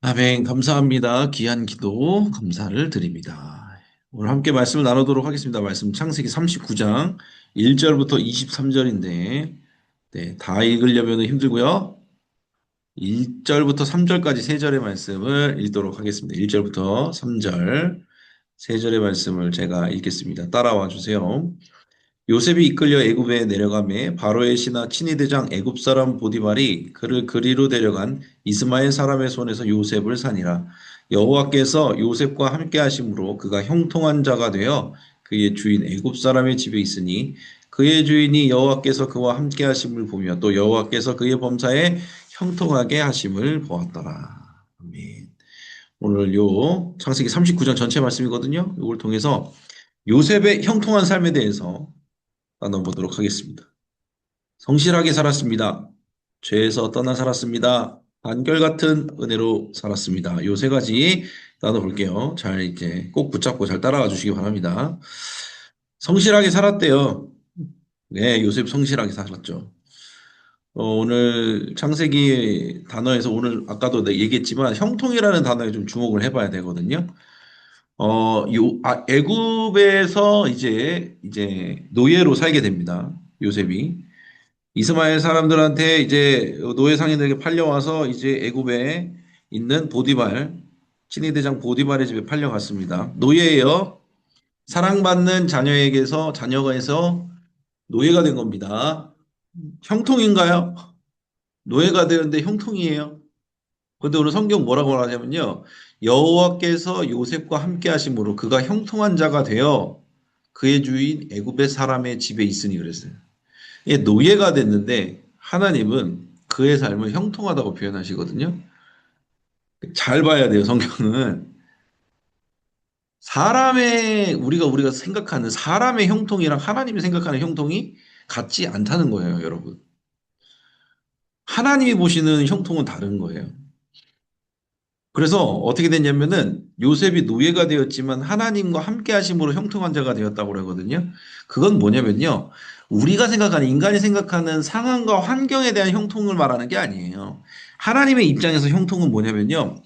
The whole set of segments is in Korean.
아멘. 감사합니다. 귀한 기도 감사를 드립니다. 오늘 함께 말씀을 나누도록 하겠습니다. 말씀 창세기 39장 1절부터 23절인데, 네, 다 읽으려면 힘들고요. 1절부터 3절까지 세 절의 말씀을 읽도록 하겠습니다. 1절부터 3절 세 절의 말씀을 제가 읽겠습니다. 따라와 주세요. 요셉이 이끌려 애굽에 내려가매 바로의 신하 친위대장 애굽 사람 보디발이 그를 그리로 데려간 이스마엘 사람의 손에서 요셉을 산이라. 여호와께서 요셉과 함께 하심으로 그가 형통한 자가 되어 그의 주인 애굽 사람의 집에 있으니 그의 주인이 여호와께서 그와 함께 하심을 보며 또 여호와께서 그의 범사에 형통하게 하심을 보았더라. 아멘. 오늘 요 창세기 39장 전체 말씀이거든요. 이걸 통해서 요셉의 형통한 삶에 대해서 나눠보도록 하겠습니다. 성실하게 살았습니다. 죄에서 떠나 살았습니다. 한결같은 은혜로 살았습니다. 요 세 가지 나눠볼게요. 잘 이제 꼭 붙잡고 잘 따라와 주시기 바랍니다. 성실하게 살았대요. 네, 요셉 성실하게 살았죠. 오늘 창세기 단어에서 오늘 아까도 내가 얘기했지만 형통이라는 단어에 좀 주목을 해봐야 되거든요. 애굽에서 이제 노예로 살게 됩니다. 요셉이. 이스마엘 사람들한테 이제 노예 상인들에게 팔려와서 이제 애굽에 있는 보디발, 친위대장 보디발의 집에 팔려갔습니다. 노예예요. 사랑받는 자녀에게서 노예가 된 겁니다. 형통인가요? 노예가 되는데 형통이에요. 근데 오늘 성경 뭐라고 말하냐면요. 여호와께서 요셉과 함께 하심으로 그가 형통한 자가 되어 그의 주인 애굽의 사람의 집에 있으니 그랬어요. 예, 노예가 됐는데 하나님은 그의 삶을 형통하다고 표현하시거든요. 잘 봐야 돼요, 성경은. 우리가 생각하는 사람의 형통이랑 하나님이 생각하는 형통이 같지 않다는 거예요, 여러분. 하나님이 보시는 형통은 다른 거예요. 그래서 어떻게 됐냐면은 요셉이 노예가 되었지만 하나님과 함께 하심으로 형통한 자가 되었다고 그러거든요. 그건 뭐냐면요. 우리가 생각하는 인간이 생각하는 상황과 환경에 대한 형통을 말하는 게 아니에요. 하나님의 입장에서 형통은 뭐냐면요.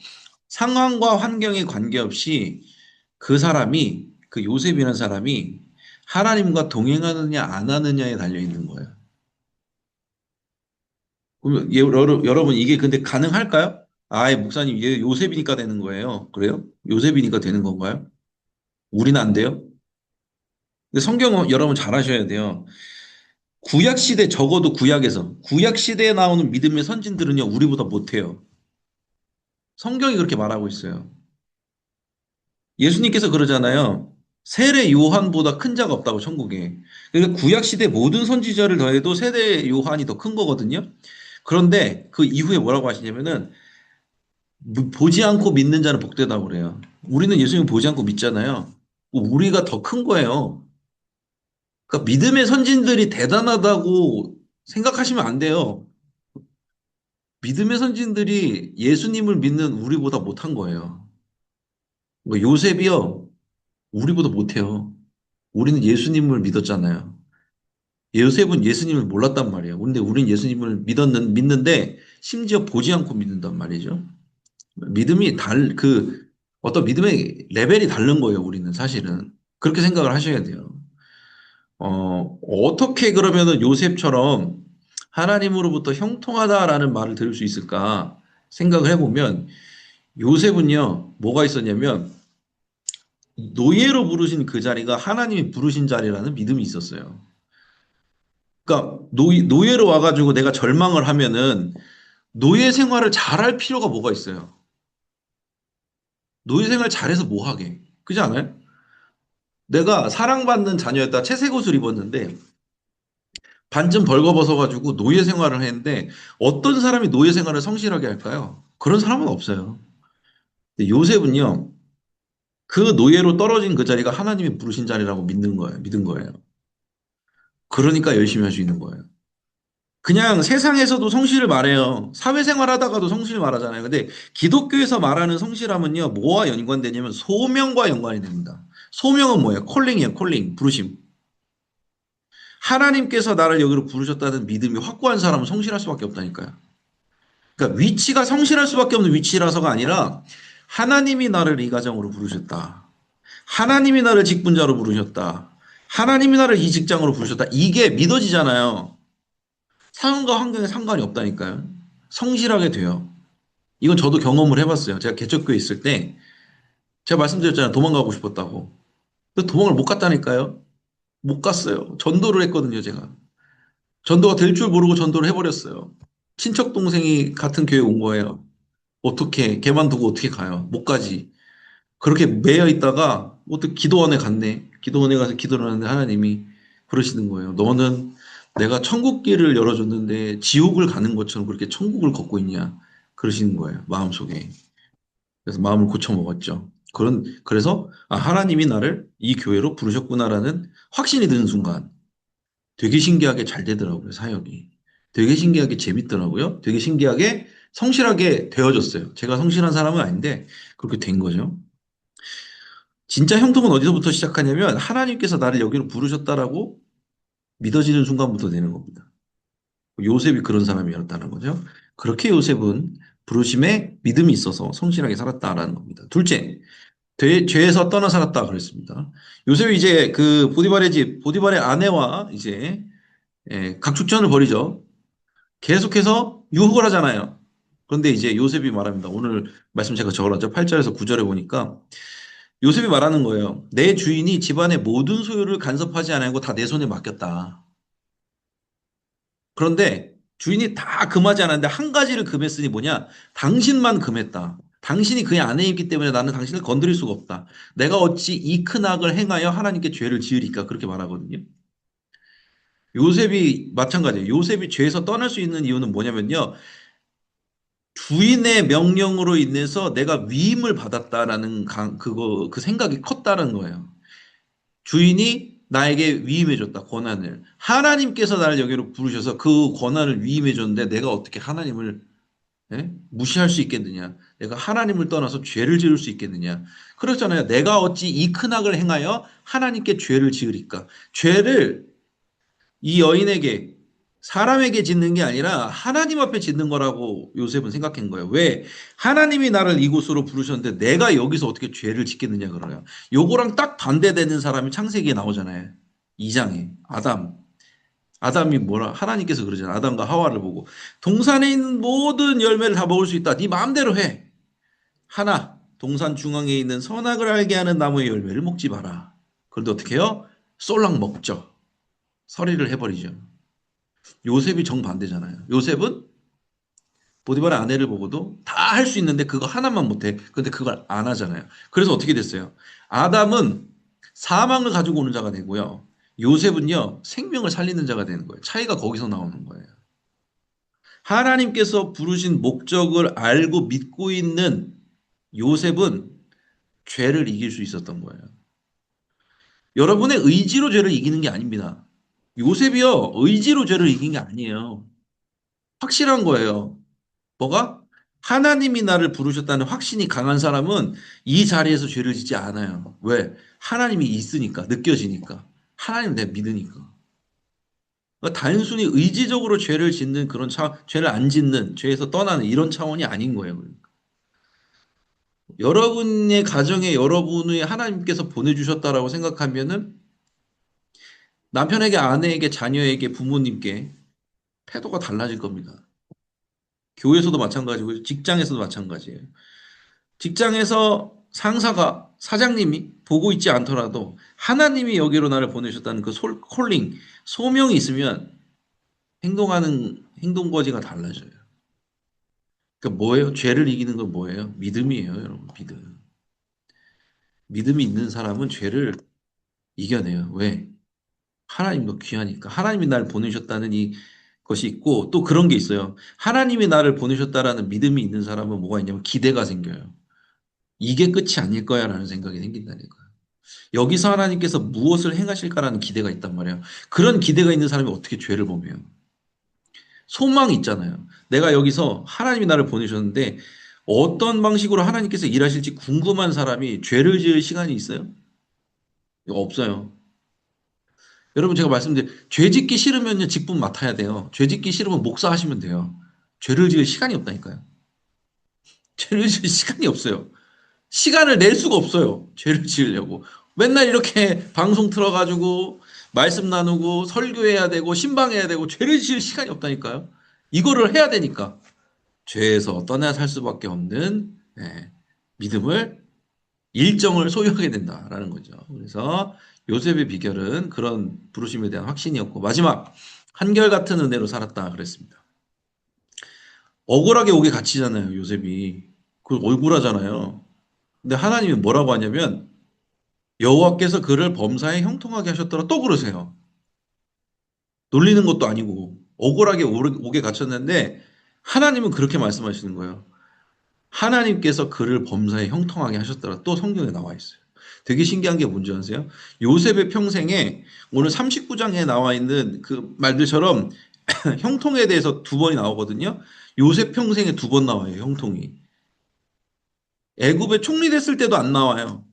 상황과 환경에 관계없이 그 요셉이라는 사람이 하나님과 동행하느냐 안 하느냐에 달려 있는 거예요. 그러면 여러분 이게 근데 가능할까요? 목사님, 얘 요셉이니까 되는 거예요. 그래요? 요셉이니까 되는 건가요? 우리는 안 돼요? 근데 성경은 여러분 잘 아셔야 돼요. 구약 시대, 적어도 구약 시대에 나오는 믿음의 선진들은요, 우리보다 못해요. 성경이 그렇게 말하고 있어요. 예수님께서 그러잖아요. 세례 요한보다 큰 자가 없다고 천국에. 그러니까 구약 시대 모든 선지자를 더해도 세례 요한이 더 큰 거거든요. 그런데 그 이후에 뭐라고 하시냐면은 보지 않고 믿는 자는 복되다고 그래요. 우리는 예수님 보지 않고 믿잖아요. 우리가 더 큰 거예요. 그러니까 믿음의 선진들이 대단하다고 생각하시면 안 돼요. 믿음의 선진들이 예수님을 믿는 우리보다 못한 거예요. 뭐 요셉이요, 우리보다 못해요. 우리는 예수님을 믿었잖아요. 요셉은 예수님을 몰랐단 말이에요. 근데 우리는 예수님을 믿는데 심지어 보지 않고 믿는단 말이죠. 믿음이 어떤 믿음의 레벨이 다른 거예요, 우리는 사실은. 그렇게 생각을 하셔야 돼요. 어떻게 그러면은 요셉처럼 하나님으로부터 형통하다라는 말을 들을 수 있을까 생각을 해보면 요셉은요, 뭐가 있었냐면 노예로 부르신 그 자리가 하나님이 부르신 자리라는 믿음이 있었어요. 그러니까 노예로 와가지고 내가 절망을 하면은 노예 생활을 잘할 필요가 뭐가 있어요? 노예 생활 잘해서 뭐 하게? 그렇지 않아요? 내가 사랑받는 자녀였다 채색 옷을 입었는데 반쯤 벌거벗어가지고 노예 생활을 했는데 어떤 사람이 노예 생활을 성실하게 할까요? 그런 사람은 없어요. 근데 요셉은요, 그 노예로 떨어진 그 자리가 하나님이 부르신 자리라고 믿은 거예요. 그러니까 열심히 할 수 있는 거예요. 그냥 세상에서도 성실을 말해요. 사회생활 하다가도 성실을 말하잖아요. 근데 기독교에서 말하는 성실함은요, 뭐와 연관되냐면 소명과 연관이 됩니다. 소명은 뭐예요? 콜링이에요, 콜링, 부르심. 하나님께서 나를 여기로 부르셨다는 믿음이 확고한 사람은 성실할 수밖에 없다니까요. 그러니까 위치가 성실할 수밖에 없는 위치라서가 아니라 하나님이 나를 이 가정으로 부르셨다. 하나님이 나를 직분자로 부르셨다. 하나님이 나를 이 직장으로 부르셨다. 이게 믿어지잖아요. 상황과 환경에 상관이 없다니까요. 성실하게 돼요. 이건 저도 경험을 해봤어요. 제가 개척교회 있을 때 제가 말씀드렸잖아요. 도망가고 싶었다고. 근데 도망을 못 갔다니까요. 못 갔어요. 전도를 했거든요, 제가. 전도가 될 줄 모르고 전도를 해버렸어요. 친척 동생이 같은 교회 온 거예요. 어떻게, 걔만 두고 어떻게 가요? 못 가지. 그렇게 매여 있다가 어떻게 기도원에 갔네. 기도원에 가서 기도를 하는데 하나님이 그러시는 거예요. 너는 내가 천국 길을 열어줬는데 지옥을 가는 것처럼 그렇게 천국을 걷고 있냐. 그러시는 거예요. 마음속에. 그래서 마음을 고쳐 먹었죠. 그래서 아, 하나님이 나를 이 교회로 부르셨구나라는 확신이 드는 순간 되게 신기하게 잘 되더라고요, 사역이. 되게 신기하게 재밌더라고요. 되게 신기하게 성실하게 되어졌어요. 제가 성실한 사람은 아닌데 그렇게 된 거죠. 진짜 형통은 어디서부터 시작하냐면 하나님께서 나를 여기로 부르셨다라고 믿어지는 순간부터 되는 겁니다. 요셉이 그런 사람이었다는 거죠. 그렇게 요셉은 부르심에 믿음이 있어서 성실하게 살았다라는 겁니다. 둘째, 죄에서 떠나 살았다 그랬습니다. 요셉이 이제 그 보디발의 집, 보디발의 아내와 이제 각축전을 벌이죠. 계속해서 유혹을 하잖아요. 그런데 이제 요셉이 말합니다. 오늘 말씀 제가 적어놨죠. 8절에서 9절에 보니까 요셉이 말하는 거예요. 내 주인이 집안의 모든 소유를 간섭하지 않고 다 내 손에 맡겼다. 그런데 주인이 다 금하지 않았는데 한 가지를 금했으니 뭐냐? 당신만 금했다. 당신이 그의 아내이기 때문에 나는 당신을 건드릴 수가 없다. 내가 어찌 이 큰 악을 행하여 하나님께 죄를 지으리까? 그렇게 말하거든요. 요셉이 마찬가지예요. 요셉이 죄에서 떠날 수 있는 이유는 뭐냐면요. 주인의 명령으로 인해서 내가 위임을 받았다라는 그 생각이 컸다는 거예요. 주인이 나에게 위임해줬다, 권한을. 하나님께서 나를 여기로 부르셔서 그 권한을 위임해줬는데 내가 어떻게 하나님을 무시할 수 있겠느냐? 내가 하나님을 떠나서 죄를 지을 수 있겠느냐? 그렇잖아요. 내가 어찌 이 큰 악을 행하여 하나님께 죄를 지으리까? 죄를 이 여인에게 사람에게 짓는 게 아니라 하나님 앞에 짓는 거라고 요셉은 생각한 거예요. 왜? 하나님이 나를 이곳으로 부르셨는데 내가 여기서 어떻게 죄를 짓겠느냐 그러요. 요거랑 딱 반대되는 사람이 창세기에 나오잖아요. 2장에 아담. 아담이 뭐라 하나님께서 그러잖아요. 아담과 하와를 보고 동산에 있는 모든 열매를 다 먹을 수 있다. 네 마음대로 해. 하나 동산 중앙에 있는 선악을 알게 하는 나무의 열매를 먹지 마라. 그런데 어떻게 해요? 쏠락 먹죠. 서리를 해버리죠. 요셉이 정반대잖아요. 요셉은 보디발의 아내를 보고도 다 할 수 있는데 그거 하나만 못해. 근데 그걸 안 하잖아요. 그래서 어떻게 됐어요? 아담은 사망을 가지고 오는 자가 되고요. 요셉은요, 생명을 살리는 자가 되는 거예요. 차이가 거기서 나오는 거예요. 하나님께서 부르신 목적을 알고 믿고 있는 요셉은 죄를 이길 수 있었던 거예요. 여러분의 의지로 죄를 이기는 게 아닙니다. 요셉이요, 의지로 죄를 이긴 게 아니에요. 확실한 거예요. 뭐가? 하나님이 나를 부르셨다는 확신이 강한 사람은 이 자리에서 죄를 짓지 않아요. 왜? 하나님이 있으니까, 느껴지니까. 하나님 내가 믿으니까. 그러니까 단순히 의지적으로 죄를 짓는 그런 죄를 안 짓는, 죄에서 떠나는 이런 차원이 아닌 거예요. 그러니까. 여러분의 가정에 여러분의 하나님께서 보내주셨다라고 생각하면은 남편에게, 아내에게, 자녀에게, 부모님께 태도가 달라질 겁니다. 교회에서도 마찬가지고 직장에서도 마찬가지예요. 직장에서 상사가 사장님이 보고 있지 않더라도 하나님이 여기로 나를 보내셨다는 그 콜링, 소명이 있으면 행동하는 행동거지가 달라져요. 그러니까 뭐예요? 죄를 이기는 건 뭐예요? 믿음이에요, 여러분. 믿음. 믿음이 있는 사람은 죄를 이겨내요. 왜? 하나님도 귀하니까. 하나님이 나를 보내셨다는 이 것이 있고 또 그런 게 있어요. 하나님이 나를 보내셨다라는 믿음이 있는 사람은 뭐가 있냐면 기대가 생겨요. 이게 끝이 아닐 거야라는 생각이 생긴다니까요. 여기서 하나님께서 무엇을 행하실까라는 기대가 있단 말이에요. 그런 기대가 있는 사람이 어떻게 죄를 범해요? 소망이 있잖아요. 내가 여기서 하나님이 나를 보내셨는데 어떤 방식으로 하나님께서 일하실지 궁금한 사람이 죄를 지을 시간이 있어요? 없어요. 여러분 제가 말씀드린 죄 짓기 싫으면요 직분 맡아야 돼요. 죄 짓기 싫으면 목사 하시면 돼요. 죄를 지을 시간이 없다니까요. 죄를 지을 시간이 없어요. 시간을 낼 수가 없어요. 죄를 지으려고. 맨날 이렇게 방송 틀어가지고 말씀 나누고 설교해야 되고 신방해야 되고 죄를 지을 시간이 없다니까요. 이거를 해야 되니까 죄에서 떠나 살 수밖에 없는 믿음을 일정을 소유하게 된다라는 거죠. 그래서 요셉의 비결은 그런 부르심에 대한 확신이었고 마지막 한결같은 은혜로 살았다 그랬습니다. 억울하게 오게 갇히잖아요, 요셉이. 그 억울하잖아요. 근데 하나님이 뭐라고 하냐면 여호와께서 그를 범사에 형통하게 하셨더라 또 그러세요. 놀리는 것도 아니고 억울하게 오게 갇혔는데 하나님은 그렇게 말씀하시는 거예요. 하나님께서 그를 범사에 형통하게 하셨더라 또 성경에 나와 있어요. 되게 신기한 게 뭔지 아세요? 요셉의 평생에 오늘 39장에 나와 있는 그 말들처럼 형통에 대해서 두 번이 나오거든요. 요셉 평생에 두 번 나와요, 형통이. 애굽에 총리됐을 때도 안 나와요.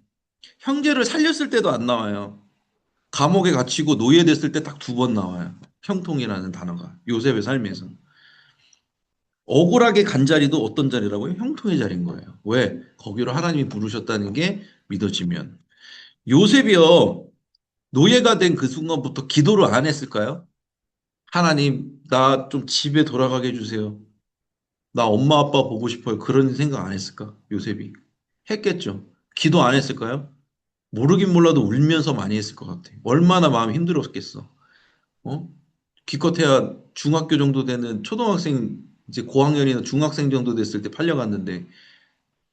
형제를 살렸을 때도 안 나와요. 감옥에 갇히고 노예됐을 때 딱 두 번 나와요. 형통이라는 단어가 요셉의 삶에서. 억울하게 간 자리도 어떤 자리라고요? 형통의 자리인 거예요. 왜? 거기로 하나님이 부르셨다는 게 믿어지면. 요셉이요, 노예가 된 그 순간부터 기도를 안 했을까요? 하나님, 나 좀 집에 돌아가게 해주세요. 나 엄마 아빠 보고 싶어요. 그런 생각 안 했을까? 요셉이. 했겠죠. 기도 안 했을까요? 모르긴 몰라도 울면서 많이 했을 것 같아. 얼마나 마음이 힘들었겠어. 어? 기껏해야 중학교 정도 되는 초등학생, 이제 고학년이나 중학생 정도 됐을 때 팔려갔는데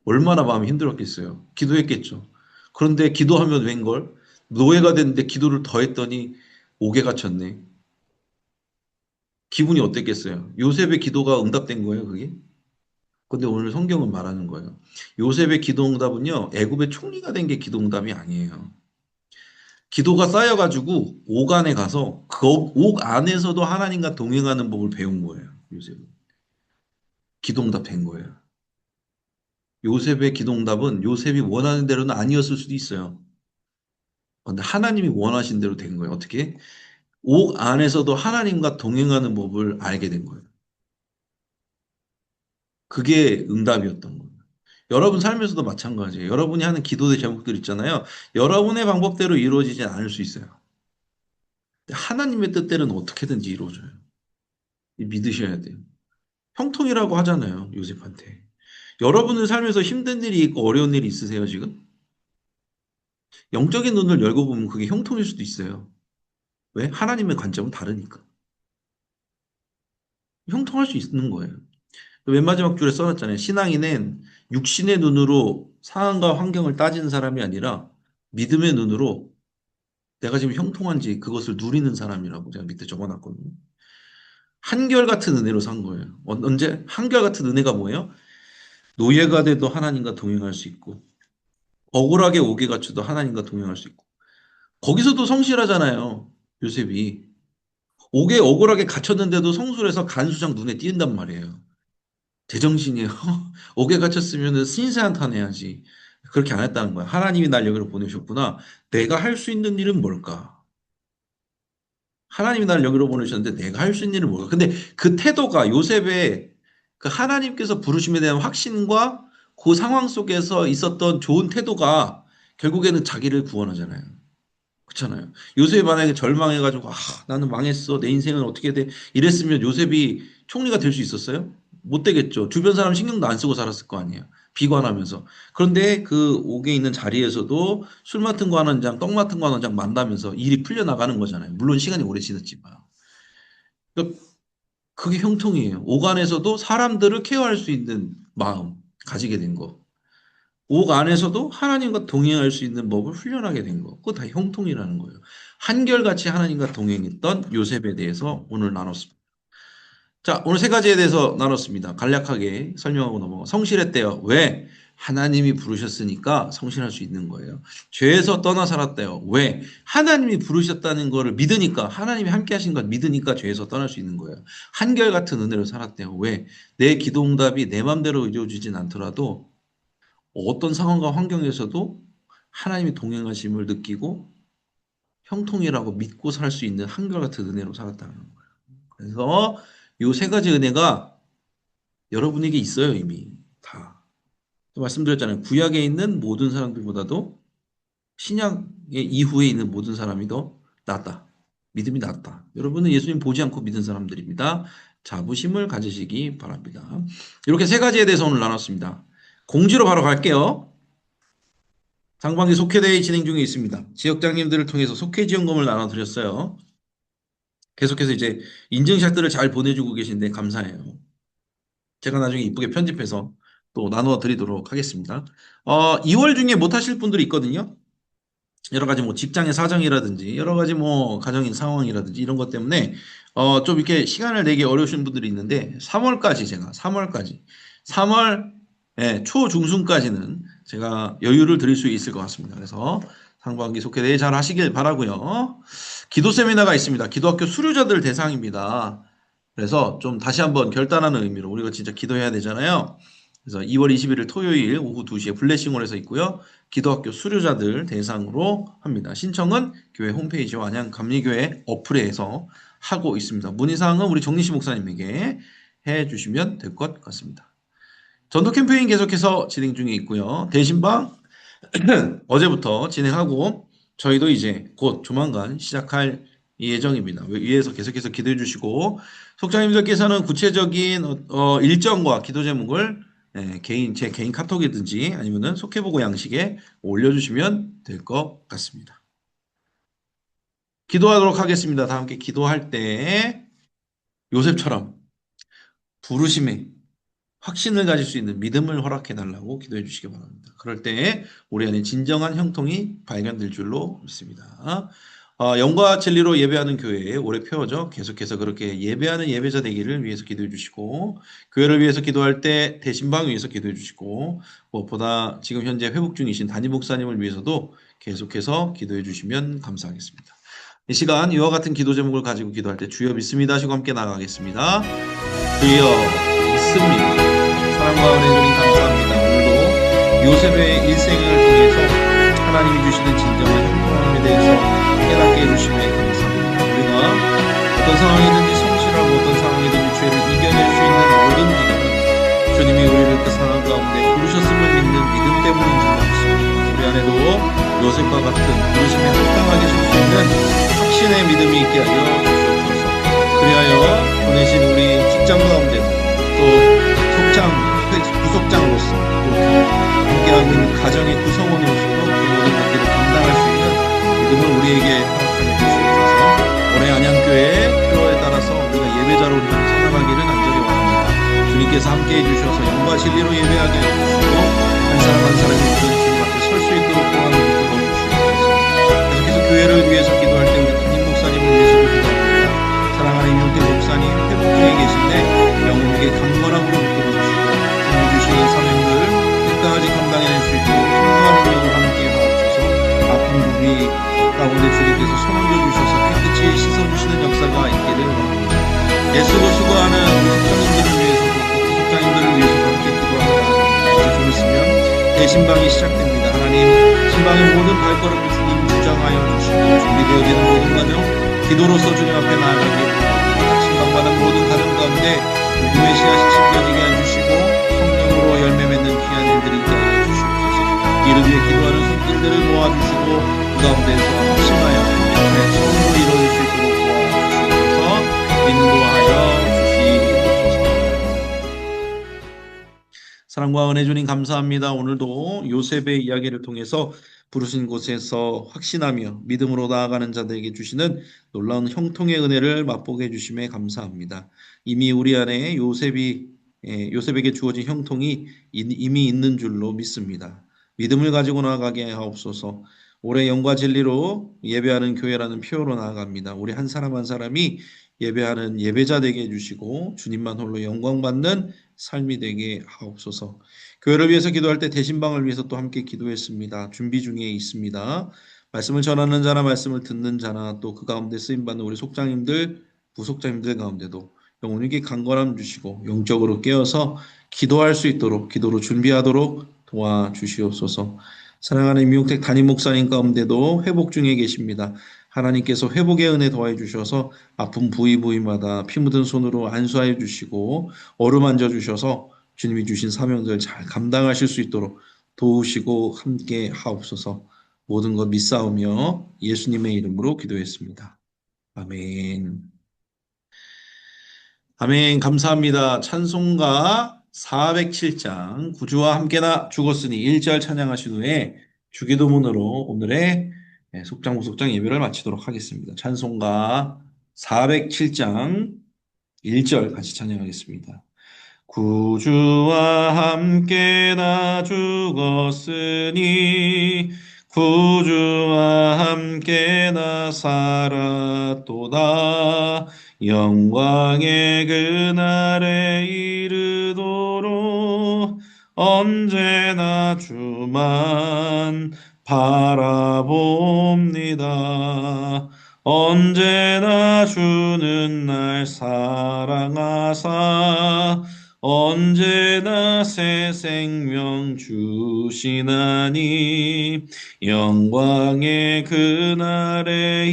얼마나 마음이 힘들었겠어요. 기도했겠죠. 그런데 기도하면 웬걸? 노예가 됐는데 기도를 더 했더니 옥에 갇혔네. 기분이 어땠겠어요? 요셉의 기도가 응답된 거예요, 그게? 근데 오늘 성경은 말하는 거예요. 요셉의 기도 응답은요, 애굽의 총리가 된 게 기도 응답이 아니에요. 기도가 쌓여가지고 옥 안에 가서 그 옥 안에서도 하나님과 동행하는 법을 배운 거예요. 요셉은. 기도응답 된 거예요. 요셉의 기도응답은 요셉이 원하는 대로는 아니었을 수도 있어요. 근데 하나님이 원하신 대로 된 거예요. 어떻게? 옥 안에서도 하나님과 동행하는 법을 알게 된 거예요. 그게 응답이었던 거예요. 여러분 삶에서도 마찬가지예요. 여러분이 하는 기도의 제목들 있잖아요. 여러분의 방법대로 이루어지지 않을 수 있어요. 하나님의 뜻대로는 어떻게든지 이루어져요. 믿으셔야 돼요. 형통이라고 하잖아요, 요셉한테. 여러분의 삶에서 힘든 일이 있고 어려운 일이 있으세요, 지금? 영적인 눈을 열고 보면 그게 형통일 수도 있어요. 왜? 하나님의 관점은 다르니까. 형통할 수 있는 거예요. 맨 마지막 줄에 써놨잖아요. 신앙인은 육신의 눈으로 상황과 환경을 따지는 사람이 아니라 믿음의 눈으로 내가 지금 형통한지 그것을 누리는 사람이라고 제가 밑에 적어놨거든요. 한결같은 은혜로 산 거예요. 언제? 한결같은 은혜가 뭐예요? 노예가 돼도 하나님과 동행할 수 있고 억울하게 오게 갇혀도 하나님과 동행할 수 있고 거기서도 성실하잖아요. 요셉이. 옥에 억울하게 갇혔는데도 성술해서 간수장 눈에 띄는단 말이에요. 제정신이에요. 옥에 갇혔으면 신세한탄 해야지. 그렇게 안 했다는 거야. 하나님이 날 여기로 보내셨구나. 내가 할 수 있는 일은 뭘까? 하나님이 날 여기로 보내셨는데 내가 할 수 있는 일은 뭘까? 근데 그 태도가 요셉의 그 하나님께서 부르심에 대한 확신과 그 상황 속에서 있었던 좋은 태도가 결국에는 자기를 구원하잖아요. 그렇잖아요. 요셉이 만약에 절망해가지고 나는 망했어. 내 인생은 어떻게 돼? 이랬으면 요셉이 총리가 될 수 있었어요? 못 되겠죠. 주변 사람 신경도 안 쓰고 살았을 거 아니에요. 비관하면서. 그런데 그 옥에 있는 자리에서도 술 맡은 거 하는 장, 떡 맡은 거 하는 장 만나면서 일이 풀려나가는 거잖아요. 물론 시간이 오래 지났지만. 그러니까 그게 형통이에요. 옥 안에서도 사람들을 케어할 수 있는 마음 가지게 된 거. 옥 안에서도 하나님과 동행할 수 있는 법을 훈련하게 된 거. 그거 다 형통이라는 거예요. 한결같이 하나님과 동행했던 요셉에 대해서 오늘 나눴습니다. 자, 오늘 세 가지에 대해서 나눴습니다. 간략하게 설명하고 넘어가. 성실했대요. 왜? 하나님이 부르셨으니까 성실할 수 있는 거예요. 죄에서 떠나 살았대요. 왜? 하나님이 부르셨다는 것을 믿으니까, 하나님이 함께 하신 걸 믿으니까 죄에서 떠날 수 있는 거예요. 한결같은 은혜로 살았대요. 왜? 내 기도응답이 내 맘대로 이루어지진 않더라도 어떤 상황과 환경에서도 하나님이 동행하심을 느끼고 형통이라고 믿고 살 수 있는 한결같은 은혜로 살았다는 거예요. 그래서 이 세 가지 은혜가 여러분에게 있어요, 이미. 다. 말씀드렸잖아요. 구약에 있는 모든 사람들보다도 신약의 이후에 있는 모든 사람이 더 낫다. 믿음이 낫다. 여러분은 예수님 보지 않고 믿은 사람들입니다. 자부심을 가지시기 바랍니다. 이렇게 세 가지에 대해서 오늘 나눴습니다. 공지로 바로 갈게요. 상반기 속회대회 진행 중에 있습니다. 지역장님들을 통해서 속회 지원금을 나눠드렸어요. 계속해서 이제 인증샷들을 잘 보내주고 계신데 감사해요. 제가 나중에 이쁘게 편집해서 또 나눠드리도록 하겠습니다. 2월 중에 못하실 분들이 있거든요. 여러 가지 뭐 직장의 사정이라든지 여러 가지 뭐 가정인 상황이라든지 이런 것 때문에 좀 이렇게 시간을 내기 어려우신 분들이 있는데 3월까지 제가 3월 초중순까지는 제가 여유를 드릴 수 있을 것 같습니다. 그래서 상반기 속회대회 잘 하시길 바라고요. 기도 세미나가 있습니다. 기도학교 수료자들 대상입니다. 그래서 좀 다시 한번 결단하는 의미로 우리가 진짜 기도해야 되잖아요. 그래서 2월 21일 토요일 오후 2시에 블레싱홀에서 있고요. 기도학교 수료자들 대상으로 합니다. 신청은 교회 홈페이지와 안양 감리교회 어플에서 하고 있습니다. 문의사항은 우리 정리시 목사님에게 해주시면 될 것 같습니다. 전도 캠페인 계속해서 진행 중에 있고요. 대신방 어제부터 진행하고 저희도 이제 곧 조만간 시작할 예정입니다. 위에서 계속해서 기도해 주시고 속장님들께서는 구체적인 일정과 기도 제목을 제 개인 카톡이든지 아니면은 속해보고 양식에 올려주시면 될 것 같습니다. 기도하도록 하겠습니다. 다 함께 기도할 때 요셉처럼 부르심에 확신을 가질 수 있는 믿음을 허락해 달라고 기도해 주시기 바랍니다. 그럴 때 우리 안에 진정한 형통이 발견될 줄로 믿습니다. 영과 진리로 예배하는 교회에 오래 표어져 계속해서 그렇게 예배하는 예배자 되기를 위해서 기도해 주시고 교회를 위해서 기도할 때 대신방 위해서 기도해 주시고 무엇보다 지금 현재 회복 중이신 담임 목사님을 위해서도 계속해서 기도해 주시면 감사하겠습니다. 이 시간 이와 같은 기도 제목을 가지고 기도할 때 주여 믿습니다 하시고 함께 나가겠습니다. 주여 믿습니다. 사랑과 은혜 주님 감사합니다. 오늘도 요셉의 일생을 통해서 하나님이 주시는 진정한 형통함에 대해서 깨닫게 해주심에 감사합니다. 우리가 어떤 상황이든지 성실하고 어떤 상황이든지 죄를 이겨낼 수 있는 모든 비결은 주님이 우리를 그 상황 가운데 부르셨음을 믿는 믿음 때문인 줄 믿습니다. 우리 안에도 요셉과 같은 부르심에 합당하게 설 수 있는 확신의 믿음이 있게 하여 주시옵소서. 그리하여 보내신 우리 직장 가운데 또 부속장으로서 또 함께하고 있는 가정의 구성원으로서도 그 모든 것들을 감당할 수 있는 믿음을 우리에게 허락하여 주시옵소서. 올해 안양교회의 표어에 따라서 우리가 예배자로 살아가기를 간절히 원합니다. 주님께서 함께해 주셔서 영과 진리로 예배하게 해주시고 한 사람 한 사람이 모든 주님 앞에 설 수 있도록 도와주시옵소서. 계속해서 교회를 위해서 기도할 때 우리 담임 목사님을 위해서도 기도합니다. 사랑하는 임용태 목사님 회복 중에 계신데 영혼에게 강건함으로 묶어주시고 주님이 주시는 사명들 끝까지 감당해낼 수 있도록 통과하는 능력을 함께 하옵소서. 아픈 부위 가운데 주님께서 손을 져주셔서 깨끗이 씻어주시는 역사가 있기를 원합니다. 애쓰고 수고하는 우리 속장님들을 위해서도 속장님들을 위해서도 함께 기도합니다. 이제 좀 있으면 대신방이 시작됩니다. 하나님 신방의 모든 발걸음을 주님 주장하여 주시고 준비되어지는 모든 과정 기도로서 주님 앞에 나아가게 바랍니다. 신방받은 모든 가정 가운데 복음의 씨앗이 심겨지게 해주시고 성령으로 열매 맺는 귀한 일들이 있게 하여 주시옵소서. 이를 위해 기도하는 손길들을 모아주시고 그 가운데서 확신하여 이렇게 처음으로 이루어질 수 있도록 도와주시옵소서. 인도하여 주시옵소서. 사랑과 은혜 주님 감사합니다. 오늘도 요셉의 이야기를 통해서 부르신 곳에서 확신하며 믿음으로 나아가는 자들에게 주시는 놀라운 형통의 은혜를 맛보게 해주심에 감사합니다. 이미 우리 안에 요셉에게 주어진 형통이 이미 있는 줄로 믿습니다. 믿음을 가지고 나아가게 하옵소서. 올해 영과 진리로 예배하는 교회라는 표어로 나아갑니다. 우리 한 사람 한 사람이 예배하는 예배자 되게 해주시고 주님만 홀로 영광받는 삶이 되게 하옵소서. 교회를 위해서 기도할 때 대신방을 위해서 또 함께 기도했습니다. 준비 중에 있습니다. 말씀을 전하는 자나 말씀을 듣는 자나 또 그 가운데 쓰임받는 우리 속장님들, 부속장님들 가운데도 영혼에게 강건함 주시고 영적으로 깨어서 기도할 수 있도록 기도로 준비하도록 도와주시옵소서. 사랑하는 임용택 담임 목사님 가운데도 회복 중에 계십니다. 하나님께서 회복의 은혜 더해 주셔서 아픈 부위마다 피 묻은 손으로 안수하여 주시고 어루만져 주셔서 주님이 주신 사명들 잘 감당하실 수 있도록 도우시고 함께 하옵소서. 모든 것 믿사오며 예수님의 이름으로 기도했습니다. 아멘. 아멘. 감사합니다. 찬송가 407장 구주와 함께나 죽었으니 1절 찬양하신 후에 주기도문으로 오늘의 속장무속장 예배를 마치도록 하겠습니다. 찬송가 407장 1절 같이 찬양하겠습니다. 구주와 함께 나 죽었으니 구주와 함께 나 살았도다. 영광의 그날에 이르도록 언제나 주만 바라봅니다. 언제나 주는 날 사랑하사 언제나 새 생명 주시나니 영광의 그날에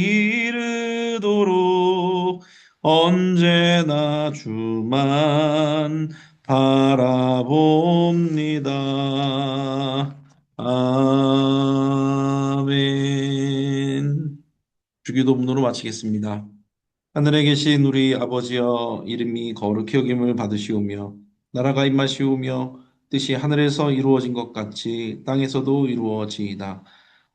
이르도록 언제나 주만 바라봅니다. 아멘. 주기도문으로 마치겠습니다. 하늘에 계신 우리 아버지여, 이름이 거룩히 여김을 받으시오며 나라가 임하시오며 뜻이 하늘에서 이루어진 것 같이 땅에서도 이루어지이다.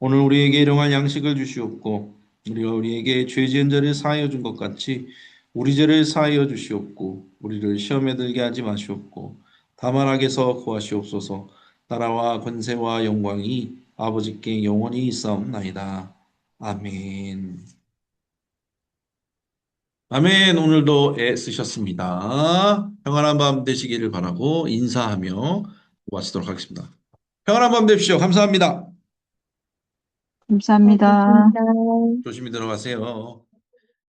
오늘 우리에게 일용할 양식을 주시옵고 우리가 우리에게 죄 지은 자를 사하여 준 것 같이 우리 죄를 사하여 주시옵고 우리를 시험에 들게 하지 마시옵고 다만 악에서 구하시옵소서. 나라와 권세와 영광이 아버지께 영원히 있사옵나이다. 아멘. 아멘. 오늘도 애쓰셨습니다. 평안한 밤 되시기를 바라고 인사하며 마치도록 하겠습니다. 평안한 밤 되십시오. 감사합니다. 감사합니다. 고맙습니다. 조심히 들어가세요.